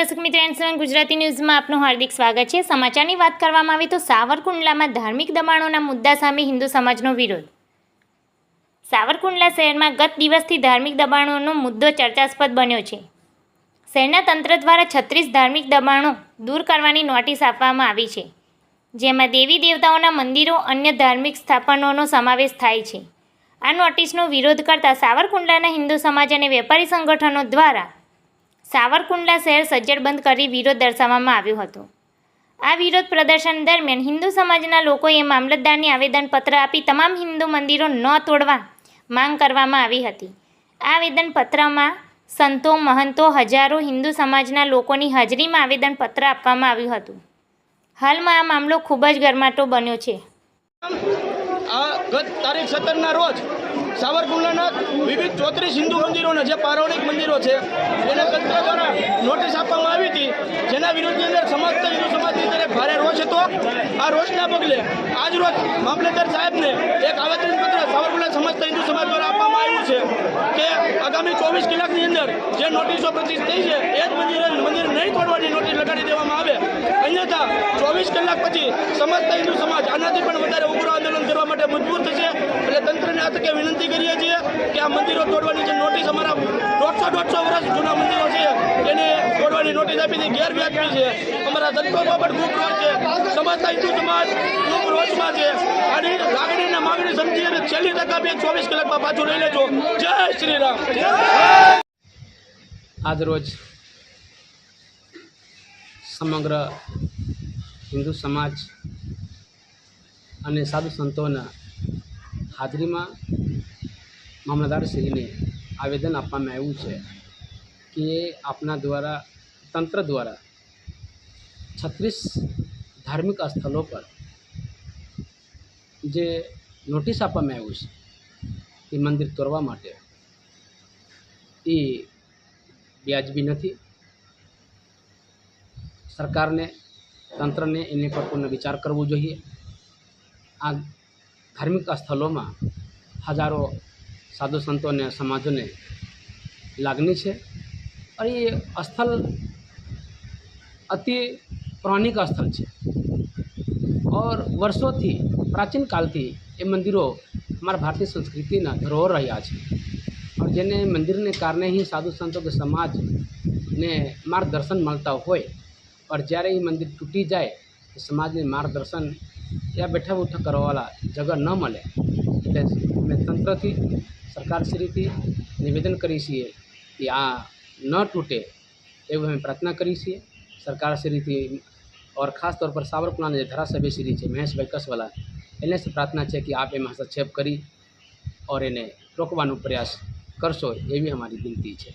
દર્શક મિત્રો એન7 ગુજરાતી ન્યૂઝમાં આપનું હાર્દિક સ્વાગત છે। સમાચારની વાત કરવામાં આવે તો સાવરકુંડલામાં ધાર્મિક દબાણોના મુદ્દા સામે હિન્દુ સમાજનો વિરોધ। સાવરકુંડલા શહેરમાં ગત દિવસથી ધાર્મિક દબાણોનો મુદ્દો ચર્ચાસ્પદ બન્યો છે। શહેરના તંત્ર દ્વારા 36 ધાર્મિક દબાણો દૂર કરવાની નોટિસ આપવામાં આવી છે, જેમાં દેવી દેવતાઓના મંદિરો અન્ય ધાર્મિક સ્થાપનોનો સમાવેશ થાય છે। આ નોટિસનો વિરોધ કરતા સાવરકુંડલાના હિન્દુ સમાજ અને વેપારી સંગઠનો દ્વારા સાવરકુંડલા શહેર સજ્જડ બંધ કરી વિરોધ દર્શાવવામાં આવ્યો હતો। આ વિરોધ પ્રદર્શન દરમિયાન હિન્દુ સમાજના લોકોએ મામલતદારને આવેદનપત્ર આપી તમામ હિન્દુ મંદિરો ન તોડવા માંગ કરવામાં આવી હતી। આ આવેદનપત્રમાં સંતો, મહંતો, હજારો હિન્દુ સમાજના લોકોની હાજરીમાં આવેદનપત્ર આપવામાં આવ્યું હતું। હાલમાં આ મામલો ખૂબ જ ગરમાટો બન્યો છે। ગત તારીખ 17ના રોજ સાવરકુંડલાના વિવિધ 34 હિન્દુ મંદિરોના જે પૌરાણિક મંદિરો છે એને તંત્ર દ્વારા નોટિસ આપવામાં આવી હતી, જેના વિરોધની અંદર સમસ્ત હિન્દુ સમાજની અંદર ભારે રોષ હતો। આ રોષના પગલે આજ રોજ મામલતદાર સાહેબને એક આવેદનપત્ર સાવરકુંડલા સમસ્ત હિન્દુ સમાજ દ્વારા આપવામાં આવ્યું છે કે આગામી 24 કલાકની અંદર જે નોટિસો પ્રતિષ્ઠિત થઈ છે એ જ મંદિર નહીં તોડવાની નોટિસ લગાડી દેવામાં આવે, અન્યથા 24 કલાક પછી સમસ્ત હિન્દુ સમાજ આનાથી પણ વધારે ઉગ્ર આંદોલન કરવા માટે મજબૂર થશે। એટલે તંત્રને આ તકે વિનંતી કરીએ છીએ કે આ મંદિરો તોડવાની જે નોટિસ અમારા 150 વર્ષ જૂના મંદિરો છે એને તોડવાની નોટિસ આપી હતી, ગેરવ્યાજબી છે। અમારા સંતો બાબત ખૂબ રોષ છે, સમસ્ત હિન્દુ સમાજ ખૂબ રોષમાં છે। આની લાગણીને માગણી સમજી અને છેલ્લી તક આપી 24 કલાકમાં પાછું લઈ લેજો। જય શ્રી રામ। આજ રોજ સમગ્ર હિન્દુ સમાજ અને સાધુ સંતોના હાજરીમાં મામલતદારશ્રીને આવેદન આપવામાં આવ્યું છે કે આપના દ્વારા તંત્ર દ્વારા 36 ધાર્મિક સ્થળો પર જે નોટિસ આપવામાં આવ્યું છે એ મંદિર તોડવા માટે એ વ્યાજબી નથી। સરકારને, તંત્રને એની પર પૂર્ણ વિચાર કરવો જોઈએ। આ ધાર્મિક સ્થળોમાં હજારો સાધુ સંતો અને સમાજોને લાગણી છે અને એ સ્થળ અતિ પૌરાણિક સ્થળ છે और વર્ષોથી પ્રાચીન કાલથી એ મંદિરો અમારા ભારતીય સંસ્કૃતિના ધરોહર રહ્યા છે और જેને મંદિરને કારણે ही સાધુ સંતો કે સમાજને માર્ગદર્શન મળતા હોય और જ્યારે એ મંદિર તૂટી જાય તો સમાજને માર્ગદર્શન ત્યાં બેઠા ઉઠા કરવાવાળા જગા ન મળે। એટલે અમે તંત્રથી, સરકારશ્રીથી નિવેદન કરીએ છીએ કે આ ન તૂટે એવું અમે પ્રાર્થના કરીએ છીએ સરકારશ્રીથી। और ख़ास तौर पर सावरकुंडला જે ધારાસભ્ય શ્રી છે મહેશભાઈ કસવાલા, એને પ્રાર્થના છે કે આપ એમાં હસ્તક્ષેપ કરી और એને રોકવાનો પ્રયાસ કરશો એવી અમારી વિનંતી છે।